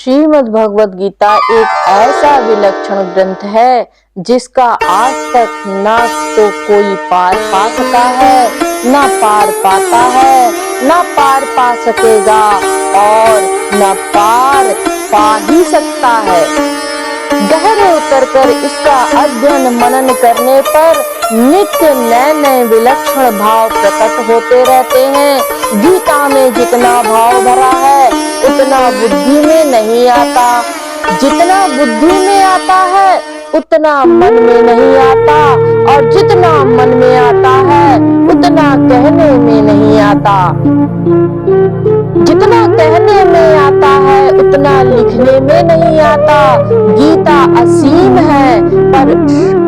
श्रीमद् भगवद गीता एक ऐसा विलक्षण ग्रंथ है जिसका आज तक ना तो कोई पार पा सका है, ना पार पाता है, ना पार पा सकेगा और न पार पा ही सकता है। गहरे उतरकर इसका अध्ययन मनन करने पर नित्य नए नए विलक्षण भाव प्रकट होते रहते हैं। गीता में जितना भाव भरा है उतना बुद्धि में नहीं आता, जितना बुद्धि में आता है उतना मन में नहीं आता, और जितना मन में आता है उतना कहने में नहीं आता। जितना कहने में आता है उतना लिखने में नहीं आता। गीता असीम है, पर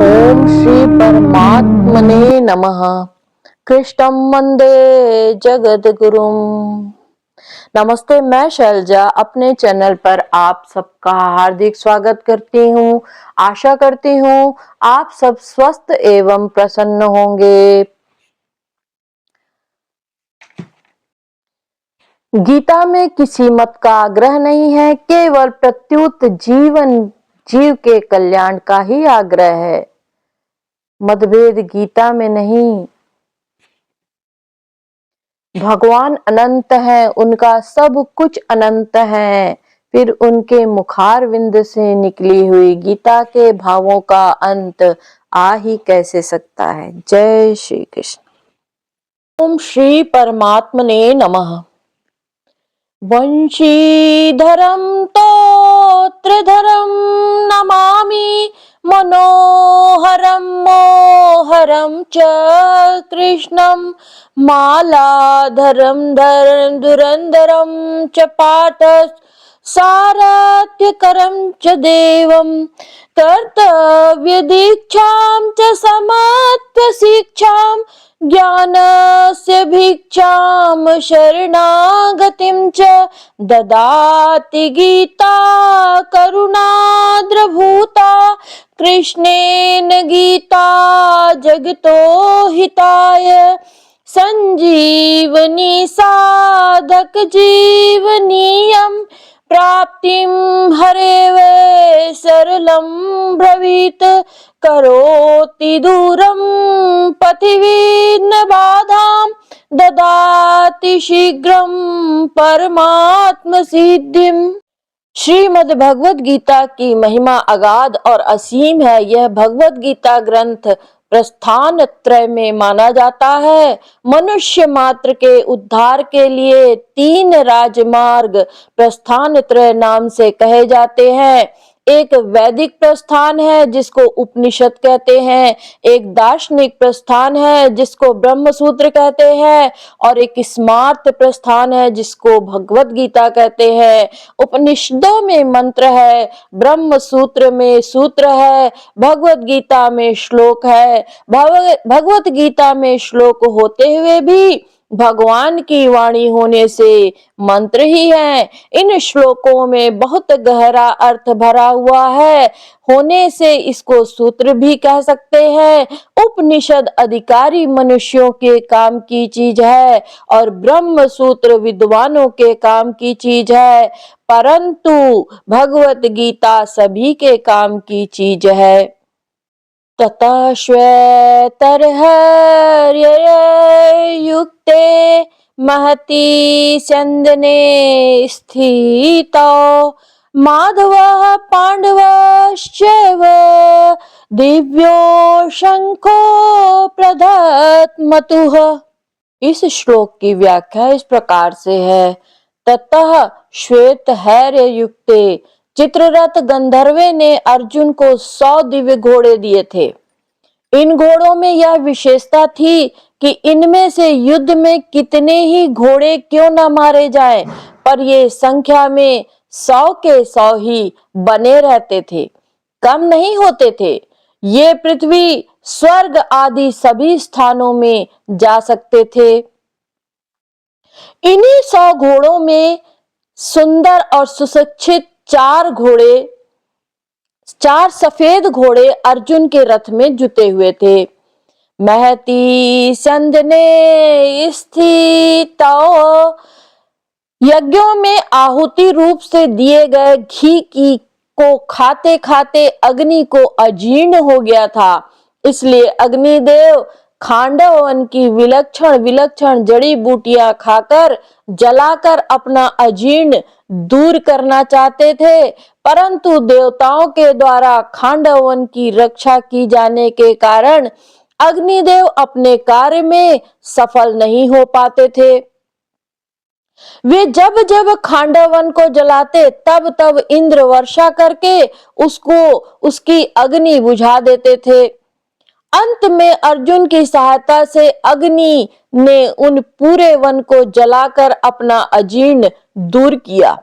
ओम श्री परमात्मने नमः। कृष्णं वंदे जगद्गुरुम्। नमस्ते, मैं शैलजा अपने चैनल पर आप सबका हार्दिक स्वागत करती हूँ। आशा करती हूँ आप सब स्वस्थ एवं प्रसन्न होंगे। गीता में किसी मत का आग्रह नहीं है, केवल प्रत्युत जीव के कल्याण का ही आग्रह है। मतभेद गीता में नहीं। भगवान अनंत है, उनका सब कुछ अनंत है, फिर उनके मुखारविंद से निकली हुई गीता के भावों का अंत आ ही कैसे सकता है। जय श्री कृष्ण। ओम श्री परमात्मने नमः। वंशीधरं तोत्रधरं नमामि मनोहरं मोहरं च कृष्णं मालाधरं धुरंधरं च पाठः सारथ्यकरं च देवं कर्तव्यदीक्षां च समत्वशिक्षां ज्ञानस्य भिक्षां शरणागतिं च ददाति गीता करुणाद्रभूता कृष्णेन गीता जगतो हिताय संजीवनी साधक जीवनीयं प्राप्तिं हरेव सरलं ब्रवीत करोति दूरं पथिविघ्न बाधां ददाति शीघ्रं परमात्म सिद्धिम्। श्रीमद् भगवद गीता की महिमा अगाध और असीम है। यह भगवद गीता ग्रंथ प्रस्थान त्रय में माना जाता है। मनुष्य मात्र के उद्धार के लिए 3 राजमार्ग प्रस्थान त्रय नाम से कहे जाते हैं। एक वैदिक प्रस्थान है जिसको उपनिषद कहते हैं, एक दार्शनिक प्रस्थान है जिसको ब्रह्म सूत्र कहते हैं, और एक स्मार्त प्रस्थान है जिसको भगवद गीता कहते हैं। उपनिषदों में मंत्र है, ब्रह्म सूत्र में सूत्र है, भगवद गीता में श्लोक है। भगवद गीता में श्लोक होते हुए भी भगवान की वाणी होने से मंत्र ही है। इन श्लोकों में बहुत गहरा अर्थ भरा हुआ है, होने से इसको सूत्र भी कह सकते हैं। उपनिषद अधिकारी मनुष्यों के काम की चीज है और ब्रह्म सूत्र विद्वानों के काम की चीज है, परंतु भगवत गीता सभी के काम की चीज है। ततः श्वेतर्हर्ययुक्ते महती स्यन्दने स्थितौ माधवः पाण्डवश्चैव दिव्यो शंखो प्रदत्मतुः। इस श्लोक की व्याख्या इस प्रकार से है। ततः श्वेतहर्य युक्ते, चित्ररथ गंधर्वे ने अर्जुन को 100 दिव्य घोड़े दिए थे। इन घोड़ों में यह विशेषता थी कि इनमें से युद्ध में कितने ही घोड़े क्यों न मारे जाएं, पर ये संख्या में 100 के 100 ही बने रहते थे, कम नहीं होते थे। ये पृथ्वी स्वर्ग आदि सभी स्थानों में जा सकते थे। इन्हीं 100 घोड़ों में सुंदर और सुशिक्षित 4 सफेद घोड़े अर्जुन के रथ में जुटे हुए थे। महती स्यन्दने स्थितौ, यज्ञों में आहुति रूप से दिए गए घी की को खाते खाते अग्नि को अजीर्ण हो गया था। इसलिए अग्निदेव खांडव वन की विलक्षण विलक्षण जड़ी बूटियां खाकर जलाकर अपना अजीर्ण दूर करना चाहते थे, परंतु देवताओं के द्वारा खांडव वन की रक्षा की जाने के कारण अग्निदेव अपने कार्य में सफल नहीं हो पाते थे। वे जब जब खांडव वन को जलाते तब तब इंद्र वर्षा करके उसको उसकी अग्नि बुझा देते थे। अंत में अर्जुन की सहायता से अग्नि ने उन पूरे वन को जलाकर अपना अजीर्ण दूर किया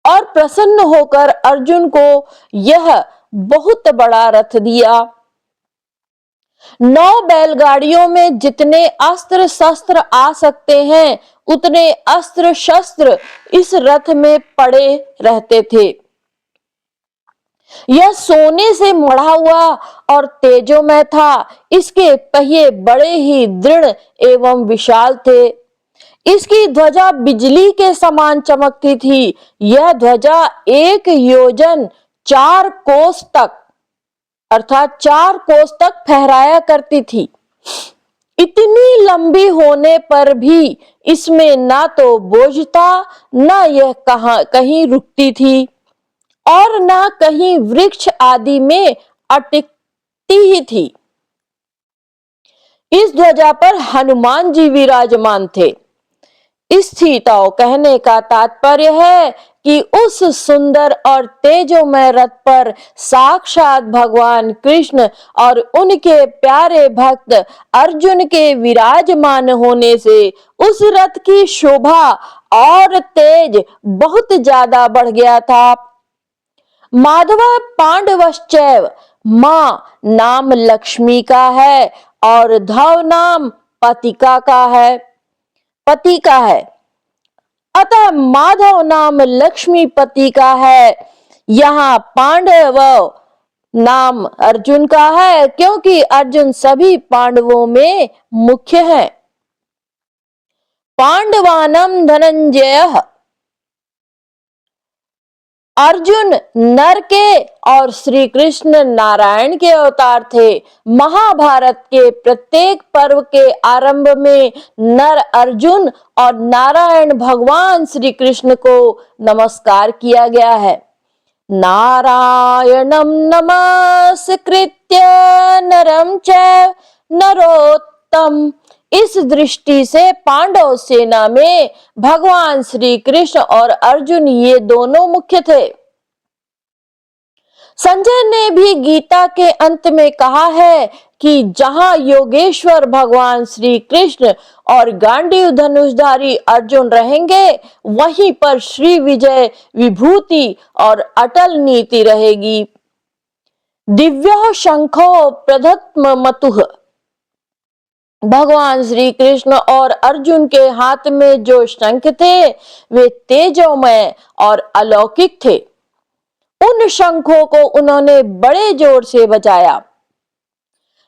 और प्रसन्न होकर अर्जुन को यह बहुत बड़ा रथ दिया। 9 बैलगाड़ियों में जितने अस्त्र शस्त्र आ सकते हैं उतने अस्त्र शस्त्र इस रथ में पड़े रहते थे। यह सोने से मढ़ा हुआ और तेजोमय था। इसके पहिए बड़े ही दृढ़ एवं विशाल थे। इसकी ध्वजा बिजली के समान चमकती थी। यह ध्वजा 1 योजन 4 कोस तक अर्थात 4 कोस तक फहराया करती थी। इतनी लंबी होने पर भी इसमें ना तो बोझ था, ना यह कहीं रुकती थी और ना कहीं वृक्ष आदि में अटकती ही थी। इस ध्वजा पर हनुमान जी विराजमान थे। स्थितौ कहने का तात्पर्य है कि उस सुंदर और तेजोमय रथ पर साक्षात भगवान कृष्ण और उनके प्यारे भक्त अर्जुन के विराजमान होने से उस रथ की शोभा और तेज बहुत ज्यादा बढ़ गया था। माधवा पांडवश्चैव मां नाम लक्ष्मी का है और धव नाम पतिका का है पति का है। अतः माधव नाम लक्ष्मीपति का है। यहाँ पांडव नाम अर्जुन का है क्योंकि अर्जुन सभी पांडवों में मुख्य है। पांडवानां धनंजय अर्जुन नर के और श्री कृष्ण नारायण के अवतार थे। महाभारत के प्रत्येक पर्व के आरंभ में नर अर्जुन और नारायण भगवान श्री कृष्ण को नमस्कार किया गया है। नारायणं नमस्कृत्य नरं चैव नरोत्तम। इस दृष्टि से पांडव सेना में भगवान श्री कृष्ण और अर्जुन ये दोनों मुख्य थे। संजय ने भी गीता के अंत में कहा है कि जहां योगेश्वर भगवान श्री कृष्ण और गांडीव धनुषधारी अर्जुन रहेंगे वहीं पर श्री विजय विभूति और अटल नीति रहेगी। दिव्यो शंखो प्रधत्म मतुः। भगवान श्री कृष्ण और अर्जुन के हाथ में जो शंख थे वे तेजोमय और अलौकिक थे। उन शंखों को उन्होंने बड़े जोर से बजाया।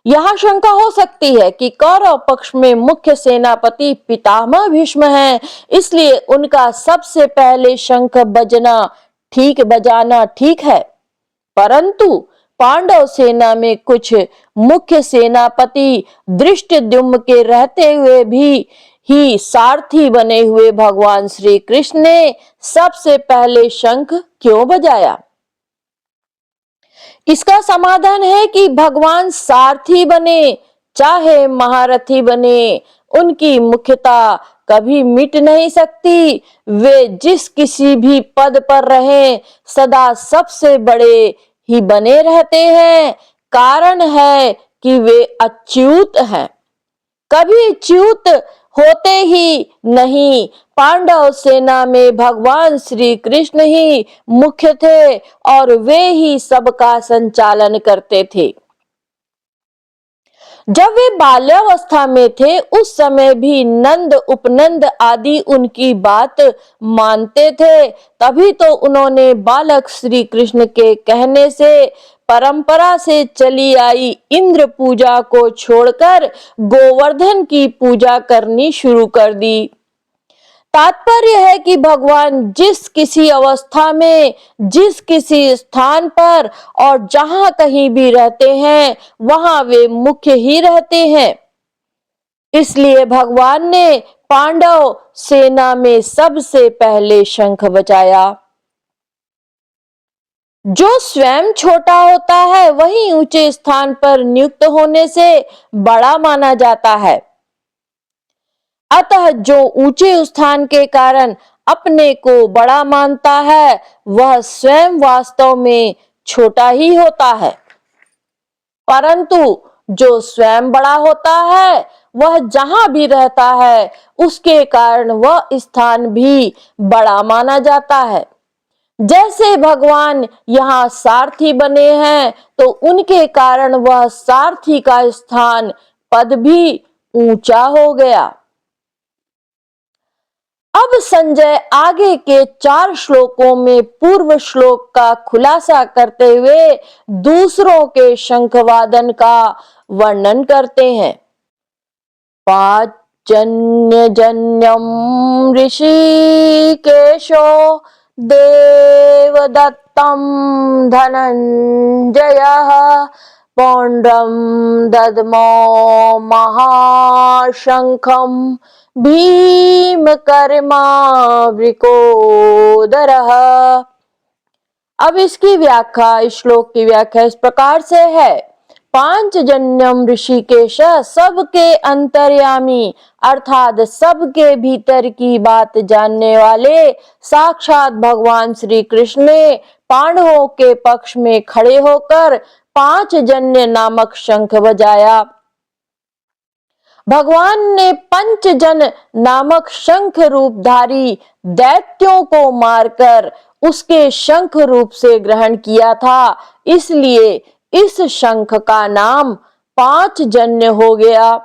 यहां शंका हो सकती है कि कौरव पक्ष में मुख्य सेनापति पितामह भीष्म हैं, इसलिए उनका सबसे पहले शंख बजाना ठीक है। परंतु पांडव सेना में कुछ मुख्य सेनापति धृष्टद्युम्न के रहते हुए भी ही सारथी बने हुए भगवान श्री कृष्ण ने सबसे पहले शंख क्यों बजाया? इसका समाधान है कि भगवान सारथी बने चाहे महारथी बने, उनकी मुख्यता कभी मिट नहीं सकती। वे जिस किसी भी पद पर रहें सदा सबसे बड़े ही बने रहते हैं। कारण है कि वे अच्युत हैं, कभी च्युत होते ही नहीं। पांडव सेना में भगवान श्री कृष्ण ही मुख्य थे और वे ही सबका संचालन करते थे। जब वे बाल्यावस्था में थे उस समय भी नंद उपनंद आदि उनकी बात मानते थे। तभी तो उन्होंने बालक श्री कृष्ण के कहने से परंपरा से चली आई इंद्र पूजा को छोड़कर गोवर्धन की पूजा करनी शुरू कर दी। तात्पर्य है कि भगवान जिस किसी अवस्था में, जिस किसी स्थान पर और जहां कहीं भी रहते हैं, वहां वे मुख्य ही रहते हैं। इसलिए भगवान ने पांडव सेना में सबसे पहले शंख बजाया। जो स्वयं छोटा होता है वही ऊंचे स्थान पर नियुक्त होने से बड़ा माना जाता है। अतः जो ऊंचे स्थान के कारण अपने को बड़ा मानता है, वह स्वयं वास्तव में छोटा ही होता है। परंतु जो स्वयं बड़ा होता है, वह जहां भी रहता है, उसके कारण वह स्थान भी बड़ा माना जाता है। जैसे भगवान यहाँ सारथी बने हैं, तो उनके कारण वह सारथी का स्थान, पद भी ऊंचा हो गया। अब संजय आगे के 4 श्लोकों में पूर्व श्लोक का खुलासा करते हुए दूसरों के शंखवादन का वर्णन करते हैं। पांचजन्य जन्यम ऋषिकेशो देवदत्तं धनंजयः पौंड्रम दद्मो महाशंखम भीमकर्मावृकोदरः। अब इसकी व्याख्या, इस श्लोक की व्याख्या इस प्रकार से है। पांचजन्यम ऋषिकेश, सबके अंतर्यामी अर्थात सबके भीतर की बात जानने वाले साक्षात भगवान श्री कृष्ण ने पांडवों के पक्ष में खड़े होकर पांचजन्य नामक शंख बजाया। भगवान ने पंचजन नामक शंख रूपधारी दैत्यों को मारकर उसके शंख रूप से ग्रहण किया था, इसलिए इस शंख का नाम पांचजन्य हो गया।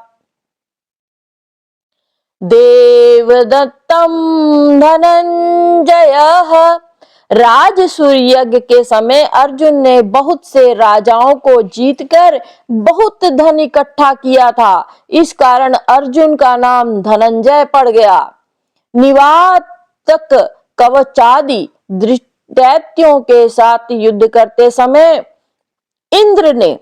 देवदत्तम धनंजयः, राजसूय यज्ञ के समय अर्जुन ने बहुत से राजाओं को जीतकर बहुत धन इकट्ठा किया था, इस कारण अर्जुन का नाम धनंजय पड़ गया। निवातक कवचादि दैत्यों के साथ युद्ध करते समय इंद्र ने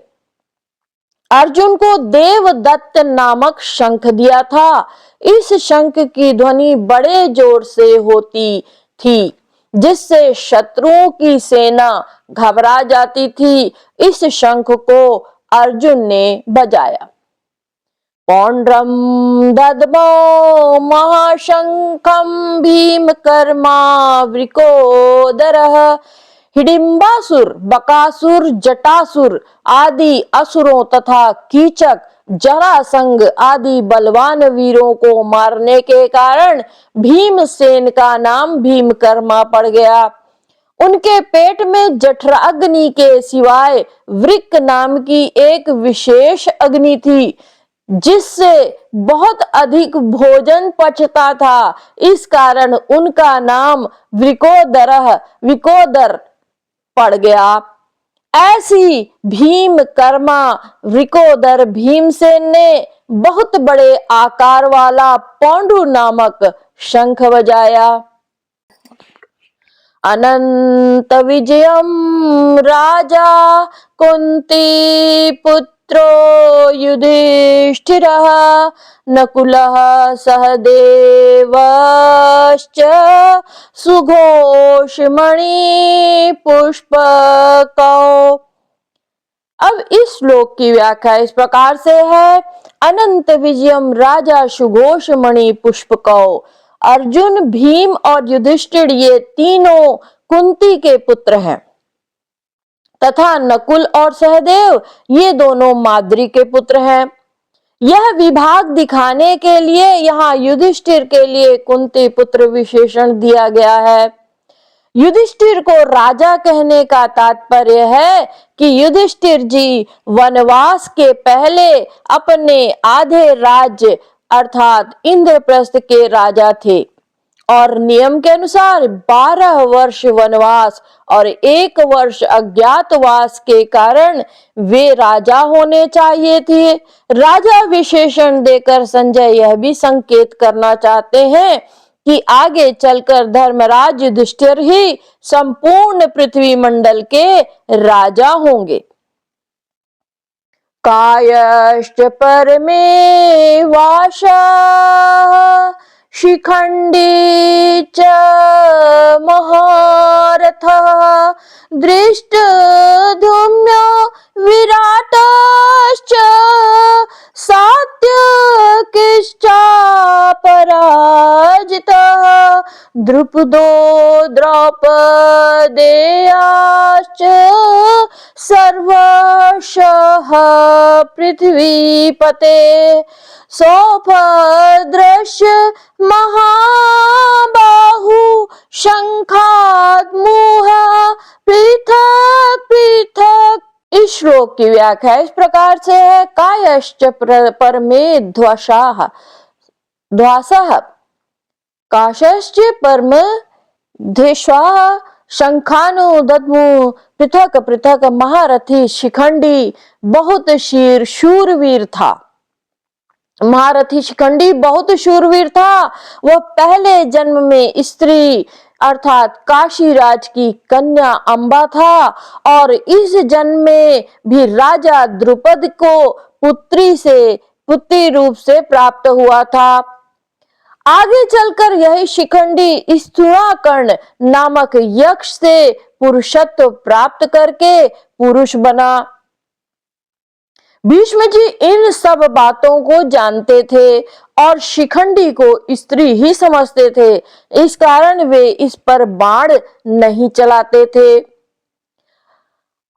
अर्जुन को देवदत्त नामक शंख दिया था। इस शंख की ध्वनि बड़े जोर से होती थी, जिससे शत्रुओं की सेना घबरा जाती थी। इस शंख को अर्जुन ने बजाया। पौंड्रम दद्मो महाशंखम भीमकर्मावृकोदरः। हिडिंबासुर, बकासुर, जटासुर आदि असुरों तथा कीचक, जरासंध आदि बलवान वीरों को मारने के कारण भीमसेन का नाम भीमकर्मा पड़ गया। उनके पेट में जठराग्नि के सिवाय वृक्क नाम की एक विशेष अग्नि थी, जिससे बहुत अधिक भोजन पचता था। इस कारण उनका नाम विकोदर पड़ गया। ऐसी भीमकर्मा वृकोदर भीमसेन ने बहुत बड़े आकार वाला पौंड्र नामक शंख बजाया। अनंत विजयम राजा कुंती पुत्रो युधिष्ठिरः नकुलः सहदेवश्च सुघोषमणि पुष्पकौ। अब इस श्लोक की व्याख्या इस प्रकार से है। अनंत विजयम राजा सुघोषमणि पुष्पकौ। अर्जुन, भीम और युधिष्ठिर ये तीनों कुंती के पुत्र हैं तथा नकुल और सहदेव ये दोनों माद्री के पुत्र हैं। यह विभाग दिखाने के लिए यहाँ युधिष्ठिर के लिए कुंती पुत्र विशेषण दिया गया है। युधिष्ठिर को राजा कहने का तात्पर्य है कि युधिष्ठिर जी वनवास के पहले अपने आधे राज्य अर्थात इंद्रप्रस्थ के राजा थे और नियम के अनुसार 12 वर्ष वनवास और 1 वर्ष अज्ञातवास के कारण वे राजा होने चाहिए थे। राजा विशेषण देकर संजय यह भी संकेत करना चाहते हैं कि आगे चलकर धर्मराज युधिष्ठिर ही संपूर्ण पृथ्वी मंडल के राजा होंगे। कायश्च परमे वाशः शिखंडी च महारथः दृष्टद्युम्नो विराटश्च सात्यकिश्चापराजितः द्रुपदो द्रौपदेयाश्च सर्वशः पृथ्वीपते सौभद्रस्य महाबाहु शंखाद्मुह पृथक पृथक। इस श्लोक की व्याख्या इस प्रकार से है। कायश्च परमे ध्वसाः काशश्च परम ध्येश्वाः शंखानु दद्मु पृथक पृथक। महारथी शिखंडी बहुत शूरवीर था। महारथी शिखंडी बहुत शूरवीर था। वह पहले जन्म में स्त्री अर्थात काशीराज की कन्या अंबा था और इस जन्म में भी राजा द्रुपद को पुत्री रूप से प्राप्त हुआ था। आगे चलकर यही शिखंडी स्थूणाकर्ण नामक यक्ष से पुरुषत्व प्राप्त करके पुरुष बना। भीष्म जी इन सब बातों को जानते थे और शिखंडी को स्त्री ही समझते थे। इस कारण वे इस पर बाण नहीं चलाते थे।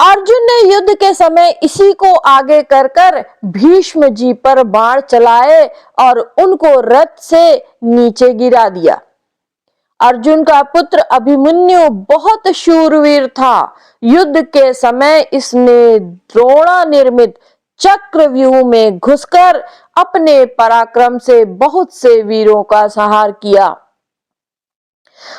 अर्जुन ने युद्ध के समय इसी को आगे कर भीष्म जी पर बाण चलाए और उनको रथ से नीचे गिरा दिया। अर्जुन का पुत्र अभिमन्यु बहुत शूरवीर था। युद्ध के समय इसने द्रोणा निर्मित चक्रव्यूह में घुसकर अपने पराक्रम से बहुत से वीरों का संहार किया।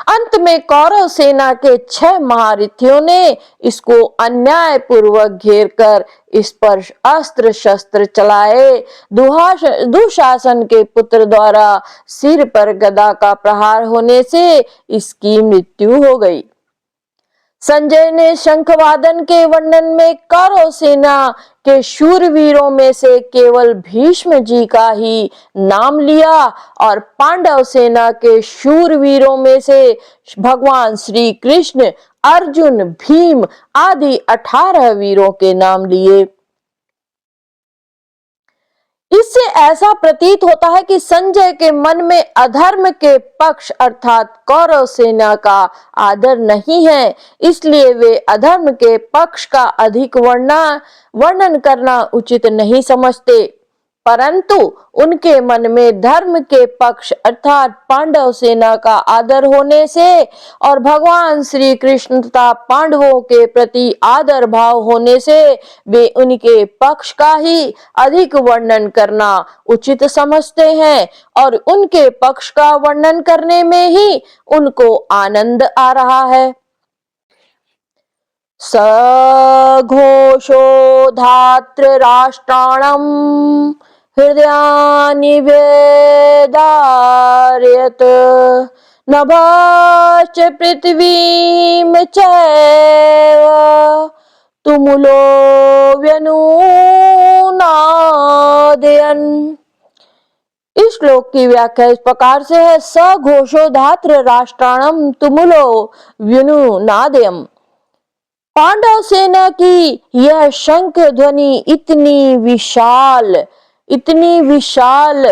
अंत में कौरव सेना के 6 महारथियों ने इसको अन्याय पूर्वक घेर कर इस पर अस्त्र शस्त्र चलाए। दुशासन के पुत्र द्वारा सिर पर गदा का प्रहार होने से इसकी मृत्यु हो गई। संजय ने शंखवादन के वर्णन में कौरव सेना के शूरवीरों में से केवल भीष्म जी का ही नाम लिया और पांडव सेना के शूरवीरों में से भगवान श्री कृष्ण, अर्जुन, भीम आदि 18 वीरों के नाम लिए। इससे ऐसा प्रतीत होता है कि संजय के मन में अधर्म के पक्ष अर्थात कौरव सेना का आदर नहीं है, इसलिए वे अधर्म के पक्ष का अधिक वर्णन करना उचित नहीं समझते। परंतु उनके मन में धर्म के पक्ष अर्थात पांडव सेना का आदर होने से और भगवान श्री कृष्ण तथा पांडवों के प्रति आदर भाव होने से वे उनके पक्ष का ही अधिक वर्णन करना उचित समझते हैं और उनके पक्ष का वर्णन करने में ही उनको आनंद आ रहा है। सघोषो धात्र राष्ट्राणम हृदयानि वेदारयत् नभाश्च पृथ्वीं चैव तुमुलो व्यनुनादयन्। इस श्लोक की व्याख्या इस प्रकार से है। सघोषो धात्र राष्ट्राणम तुमुलो व्यनुनादयम्। पांडव सेना की यह शंख ध्वनि इतनी विशाल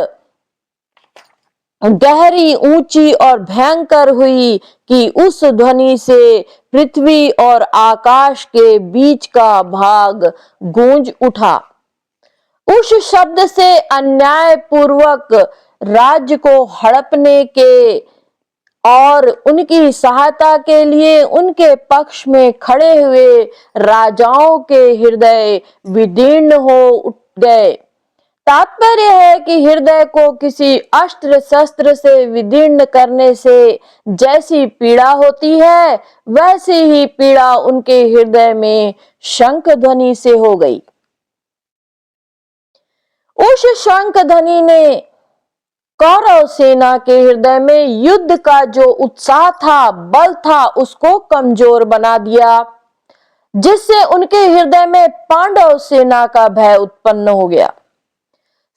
गहरी, ऊंची और भयंकर हुई कि उस ध्वनि से पृथ्वी और आकाश के बीच का भाग गूंज उठा। उस शब्द से अन्याय पूर्वक राज्य को हड़पने के और उनकी सहायता के लिए उनके पक्ष में खड़े हुए राजाओं के हृदय विदीर्ण हो उठ गए। तात्पर्य है कि हृदय को किसी अस्त्र शस्त्र से विदीर्ण करने से जैसी पीड़ा होती है, वैसी ही पीड़ा उनके हृदय में शंख ध्वनि से हो गई। उस शंख ध्वनि ने कौरव सेना के हृदय में युद्ध का जो उत्साह था, बल था, उसको कमजोर बना दिया, जिससे उनके हृदय में पांडव सेना का भय उत्पन्न हो गया।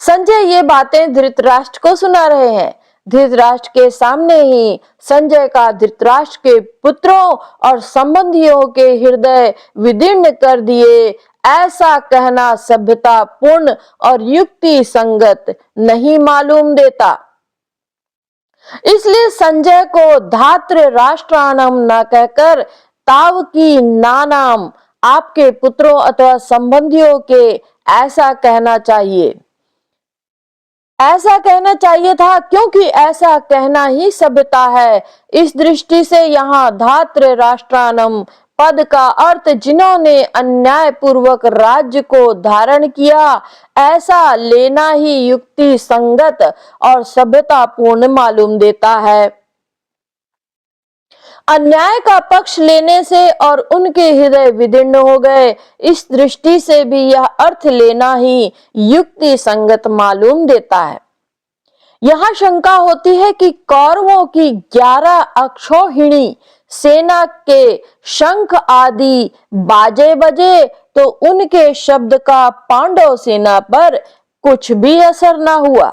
संजय ये बातें धृतराष्ट्र को सुना रहे हैं। धृतराष्ट्र के सामने ही संजय का धृतराष्ट्र के पुत्रों और संबंधियों के हृदय विदीर्ण कर दिए, ऐसा कहना सभ्यता पूर्ण और युक्ति संगत नहीं मालूम देता। इसलिए संजय को धात्र राष्ट्रानम न कहकर ताव की नानाम, आपके पुत्रों अथवा संबंधियों के, ऐसा कहना चाहिए। ऐसा कहना चाहिए था, क्योंकि ऐसा कहना ही सभ्यता है। इस दृष्टि से यहाँ धात्र राष्ट्रानम पद का अर्थ जिन्होंने अन्याय पूर्वक राज्य को धारण किया, ऐसा लेना ही युक्ति संगत और सभ्यता पूर्ण मालूम देता है। अन्याय का पक्ष लेने से और उनके हृदय विदीर्ण हो गए, इस दृष्टि से भी यह अर्थ लेना ही युक्ति संगत मालूम देता है। यहाँ शंका होती है कि कौरवों की 11 अक्षौहिणी सेना के शंख आदि बाजे बजे तो उनके शब्द का पांडव सेना पर कुछ भी असर न हुआ,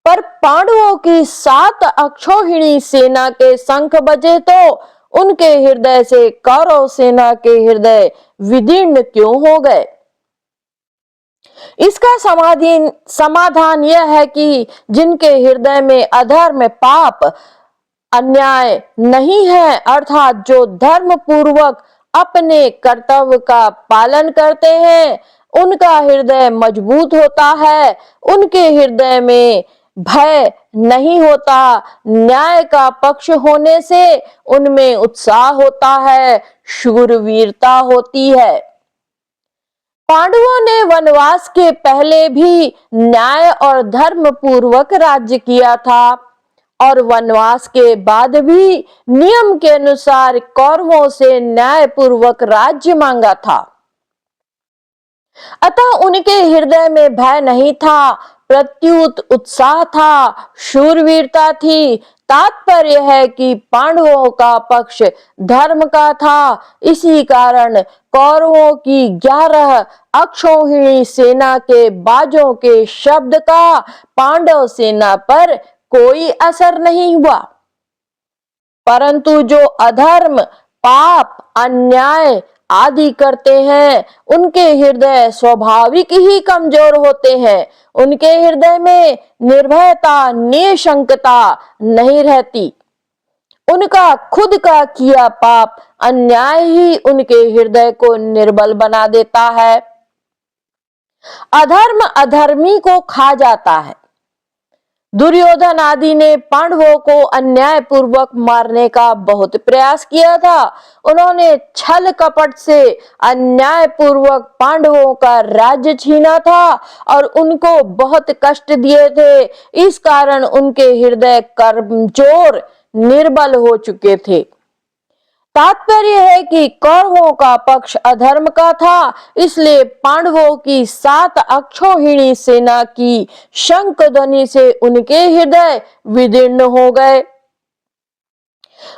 पर पांडवों की 7 अक्षौहिणी सेना के शंख बजे तो उनके हृदय से कौरव सेना के हृदय विदीर्ण क्यों हो गए? इसका समाधान यह है कि जिनके हृदय में अधर्म, पाप, अन्याय नहीं है, अर्थात जो धर्म पूर्वक अपने कर्तव्य का पालन करते हैं, उनका हृदय मजबूत होता है, उनके हृदय में भय नहीं होता, न्याय का पक्ष होने से उनमें उत्साह होता है, शूरवीरता होती है। पांडवों ने वनवास के पहले भी न्याय और धर्म पूर्वक राज्य किया था और वनवास के बाद भी नियम के अनुसार कौरवों से न्याय पूर्वक राज्य मांगा था। अतः उनके हृदय में भय नहीं था, प्रत्युत उत्साह था, शूरवीरता थी। तात्पर्य है कि पांडवों का पक्ष धर्म का था, इसी कारण कौरवों की 11 अक्षौहिणी सेना के बाजों के शब्द का पांडव सेना पर कोई असर नहीं हुआ, परंतु जो अधर्म, पाप, अन्याय आदि करते हैं, उनके हृदय स्वाभाविक ही कमजोर होते हैं। उनके हृदय में निर्भयता, निशंकता नहीं रहती। उनका खुद का किया पाप, अन्याय ही उनके हृदय को निर्बल बना देता है। अधर्म अधर्मी को खा जाता है। दुर्योधन आदि ने पांडवों को अन्याय पूर्वक मारने का बहुत प्रयास किया था। उन्होंने छल कपट से अन्याय पूर्वक पांडवों का राज्य छीना था और उनको बहुत कष्ट दिए थे। इस कारण उनके हृदय कमजोर, निर्बल हो चुके थे। तात्पर्य है कि कौरवों का पक्ष अधर्म का था, इसलिए पांडवों की 7 अक्षौहिणी सेना की शंख ध्वनि से उनके हृदय विदीर्ण हो गए।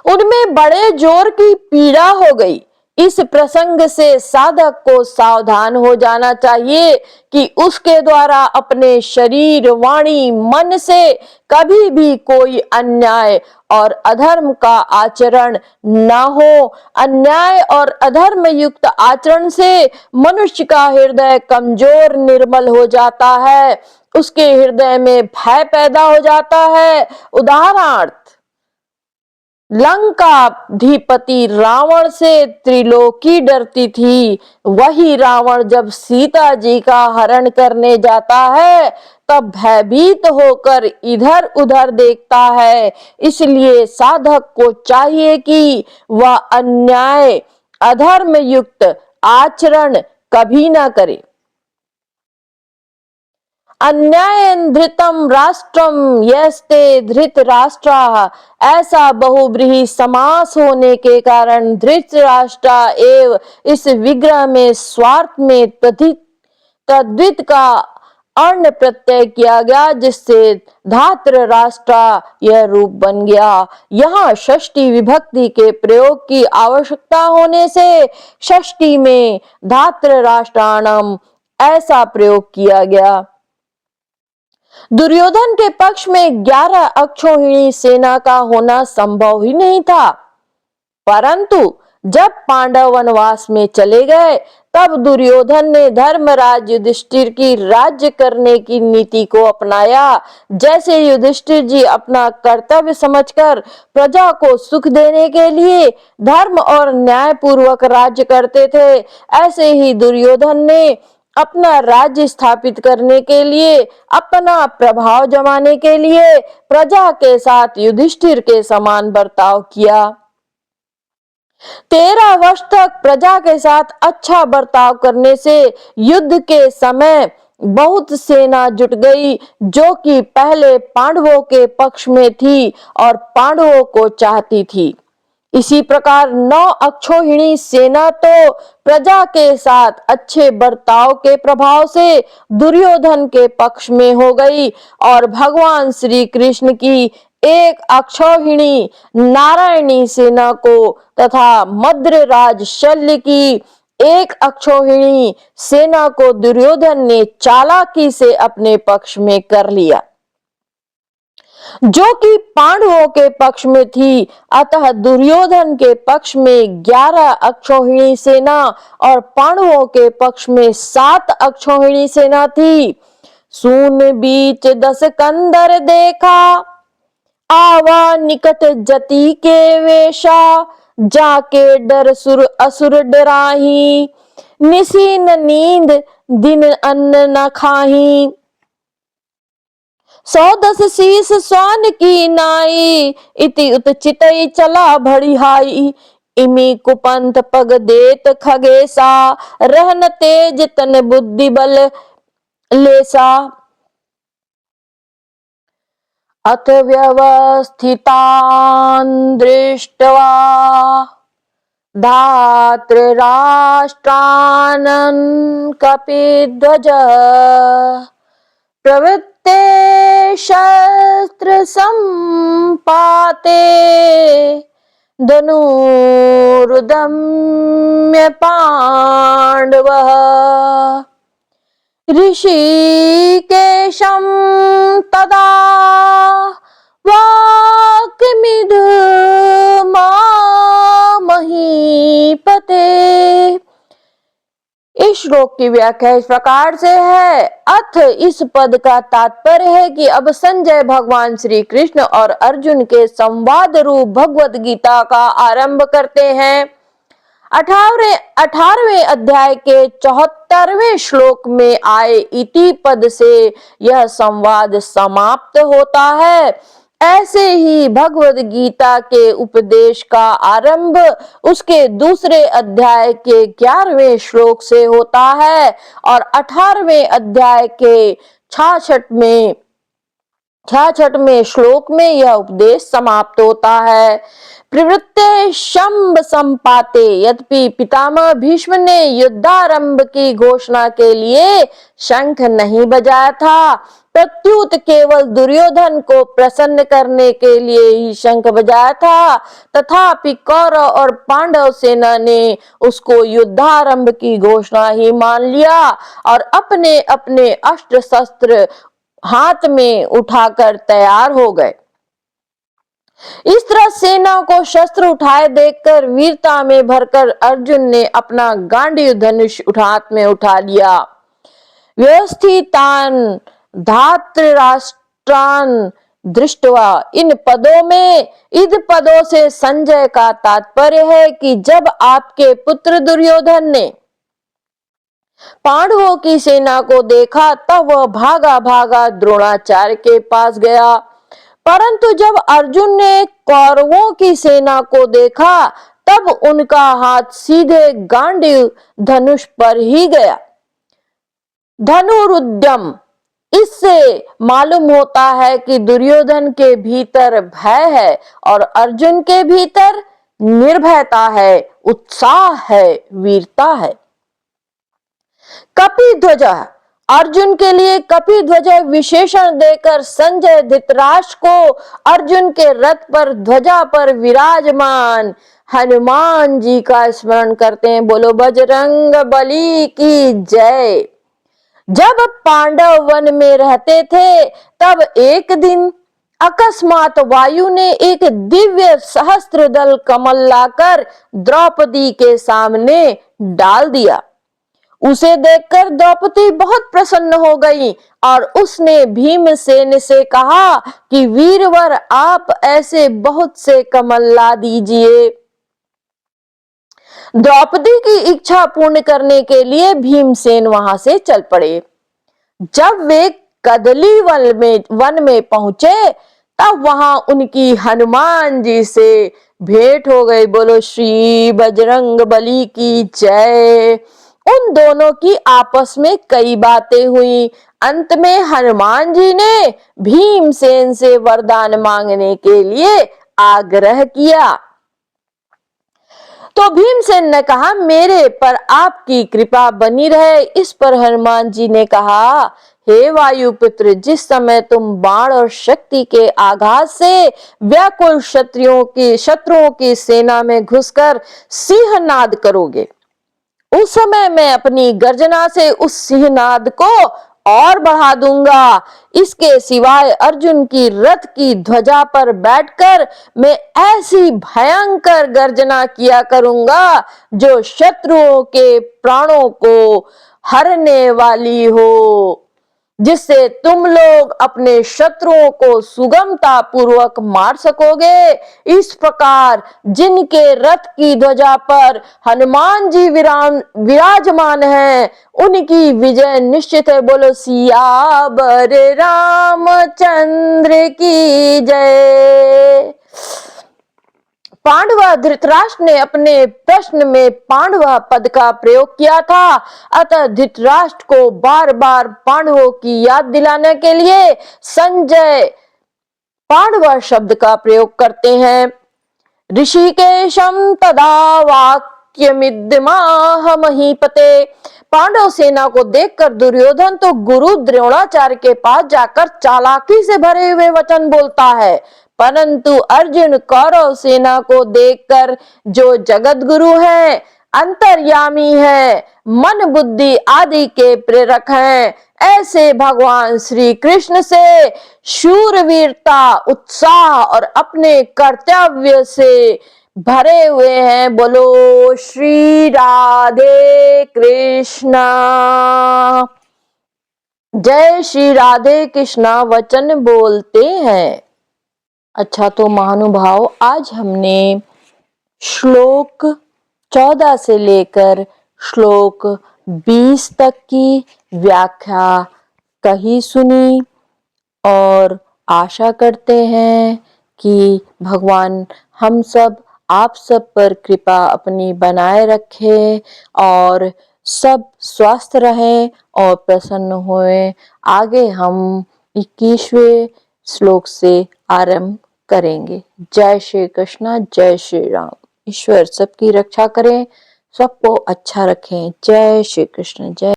उनमें बड़े जोर की पीड़ा हो गई। इस प्रसंग से साधक को सावधान हो जाना चाहिए कि उसके द्वारा अपने शरीर, वाणी, मन से कभी भी कोई अन्याय और अधर्म का आचरण न हो। अन्याय और अधर्म युक्त आचरण से मनुष्य का हृदय कमजोर, निर्बल हो जाता है, उसके हृदय में भय पैदा हो जाता है। उदाहरणार्थ, लंकाधिपति रावण से त्रिलोकी डरती थी। वही रावण जब सीता जी का हरण करने जाता है तब भयभीत होकर इधर उधर देखता है। इसलिए साधक को चाहिए कि वह अन्याय, अधर्म युक्त आचरण कभी न करे। अन्यायेन धृतम राष्ट्रम यस्ते धृतराष्ट्रा, ऐसा बहुब्रीहि समास होने के कारण धृतराष्ट्र एवं इस विग्रह में स्वार्थ में तद्धित का अर्ण प्रत्यय किया गया, जिससे धात्र राष्ट्र यह रूप बन गया। यहाँ षष्ठी विभक्ति के प्रयोग की आवश्यकता होने से षष्ठी में धात्र राष्ट्राणम ऐसा प्रयोग किया गया। दुर्योधन के पक्ष में 11 अक्षौहिणी सेना का होना संभव ही नहीं था, परंतु जब पांडव वनवास में चले गए तब दुर्योधन ने धर्मराज युधिष्ठिर की राज्य करने की नीति को अपनाया। जैसे युधिष्ठिर जी अपना कर्तव्य समझकर प्रजा को सुख देने के लिए धर्म और न्याय पूर्वक राज्य करते थे, ऐसे ही दुर्योधन ने अपना राज्य स्थापित करने के लिए, अपना प्रभाव जमाने के लिए प्रजा के साथ युधिष्ठिर के समान बर्ताव किया। 13 वर्ष तक प्रजा के साथ अच्छा बर्ताव करने से युद्ध के समय बहुत सेना जुट गई, जो कि पहले पांडवों के पक्ष में थी और पांडवों को चाहती थी। इसी प्रकार 9 अक्षौहिणी सेना तो प्रजा के साथ अच्छे बर्ताव के प्रभाव से दुर्योधन के पक्ष में हो गई और भगवान श्री कृष्ण की एक अक्षौहिणी नारायणी सेना को तथा मद्रराज शल्य की एक अक्षौहिणी सेना को दुर्योधन ने चालाकी से अपने पक्ष में कर लिया, जो कि पांडवों के पक्ष में थी। अतः दुर्योधन के पक्ष में 11 अक्षौहिणी सेना और पांडवों के पक्ष में 7 अक्षौहिणी सेना थी। सून बीच 10 कंदर देखा, आवा निकट जति के वेशा, जाके डर सुर असुर डराही, निसी न नींद दिन अन्न न खाही। 110 शीस स्वान की नाई, इति उतचितई चला भड़िहाई। इमी कुपंथ पग देत खगेसा, रहन तेज तन बुद्धि बल लेसा। अथ व्यवस्थितान् दृष्ट्वा धातृराष्ट्रान् कपिध्वज, प्रवृत्ते शस्त्र संपाते, धनुरुदम्य पांडवः। ऋषिकेशं तदा वाक्यमिदुर्महीपते। इस श्लोक की व्याख्या इस प्रकार से है। अथ इस पद का तात्पर्य है कि अब संजय भगवान श्री कृष्ण और अर्जुन के संवाद रूप भगवद गीता का आरंभ करते हैं। 18वें अध्याय के 74वें श्लोक में आए इति पद से यह संवाद समाप्त होता है। ऐसे ही भगवद गीता के उपदेश का आरंभ उसके दूसरे अध्याय के 11वें श्लोक से होता है और 18वें अध्याय के 66वें श्लोक में यह उपदेश समाप्त होता है। प्रवृत्ते शंभ संपाते, यद्यपि पितामह भीष्म ने युद्धारंभ की घोषणा के लिए शंख नहीं बजाया था, प्रत्युत केवल दुर्योधन को प्रसन्न करने के लिए ही शंख बजाया था। तथापि कौरव और पांडव सेना ने उसको युद्धारंभ की घोषणा ही मान लिया और अपने अपने अस्त्र शस्त्र हाथ में उठाकर तैयार हो गए। इस तरह सेना को शस्त्र उठाए देखकर वीरता में भरकर अर्जुन ने अपना गांडीव धनुष हाथ में उठा लिया। व्यवस्थितान धातृराष्ट्रान दृष्टवा, इन पदों में इन पदों से संजय का तात्पर्य है कि जब आपके पुत्र दुर्योधन ने पांडवों की सेना को देखा तब वह भागा भागा द्रोणाचार्य के पास गया, परंतु जब अर्जुन ने कौरवों की सेना को देखा तब उनका हाथ सीधे गांडीव धनुष पर ही गया। धनुरुद्यम, इससे मालूम होता है कि दुर्योधन के भीतर भय है और अर्जुन के भीतर निर्भयता है, उत्साह है, वीरता है। कपिध्वज, अर्जुन के लिए कपिध्वज विशेषण देकर संजय धृतराष्ट्र को अर्जुन के रथ पर ध्वजा पर विराजमान हनुमान जी का स्मरण करते हैं। बोलो बजरंग बली की जय। जब पांडव वन में रहते थे तब एक दिन अकस्मात वायु ने एक दिव्य सहस्त्र दल कमल लाकर द्रौपदी के सामने डाल दिया। उसे देखकर द्रौपदी बहुत प्रसन्न हो गई और उसने भीमसेन से कहा कि वीरवर आप ऐसे बहुत से कमल ला दीजिए। द्रौपदी की इच्छा पूर्ण करने के लिए भीमसेन वहां से चल पड़े। जब वे कदली वन में पहुंचे तब वहां उनकी हनुमान जी से भेंट हो गई। बोलो श्री बजरंग बली की जय। उन दोनों की आपस में कई बातें हुई। अंत में हनुमान जी ने भीमसेन से वरदान मांगने के लिए आग्रह किया। तो भीमसेन ने कहा मेरे पर आपकी कृपा बनी रहे। इस पर हनुमान जी ने कहा हे वायुपुत्र, जिस समय तुम बाण और शक्ति के आघात से व्याकुल शत्रुओं की सेना में घुसकर सिंहनाद करोगे, उस समय मैं अपनी गर्जना से उस सिंहनाद को और बढ़ा दूंगा। इसके सिवाय अर्जुन की रथ की ध्वजा पर बैठकर मैं ऐसी भयंकर गर्जना किया करूंगा जो शत्रुओं के प्राणों को हरने वाली हो, जिससे तुम लोग अपने शत्रुओं को सुगमता पूर्वक मार सकोगे। इस प्रकार जिनके रथ की ध्वजा पर हनुमान जी विराजमान हैं, उनकी विजय निश्चित है। बोलो सियावर रामचंद्र की जय। पांडव धृतराष्ट्र ने अपने प्रश्न में पांडव पद का प्रयोग किया था, अतः धृतराष्ट्र को बार बार पांडवों की याद दिलाने के लिए संजय पांडव शब्द का प्रयोग करते हैं। ऋषिकेशम तदा वाक्यमिदमाह महीपते। पांडव सेना को देखकर दुर्योधन तो गुरु द्रोणाचार्य के पास जाकर चालाकी से भरे हुए वचन बोलता है, परंतु अर्जुन कौरव सेना को देखकर जो जगत गुरु है, अंतर्यामी है, मन बुद्धि आदि के प्रेरक हैं, ऐसे भगवान श्री कृष्ण से शूरवीरता, उत्साह और अपने कर्तव्य से भरे हुए हैं। बोलो श्री राधे कृष्णा। जय श्री राधे कृष्णा वचन बोलते हैं। अच्छा, तो महानुभाव, आज हमने श्लोक 14 से लेकर श्लोक 20 तक की व्याख्या कही सुनी और आशा करते हैं कि भगवान हम सब आप सब पर कृपा अपनी बनाए रखे और सब स्वस्थ रहें और प्रसन्न होएं। आगे हम 21वें श्लोक से आरंभ करेंगे। जय श्री कृष्ण, जय श्री राम। ईश्वर सबकी रक्षा करें, सबको अच्छा रखें। जय श्री कृष्ण, जय।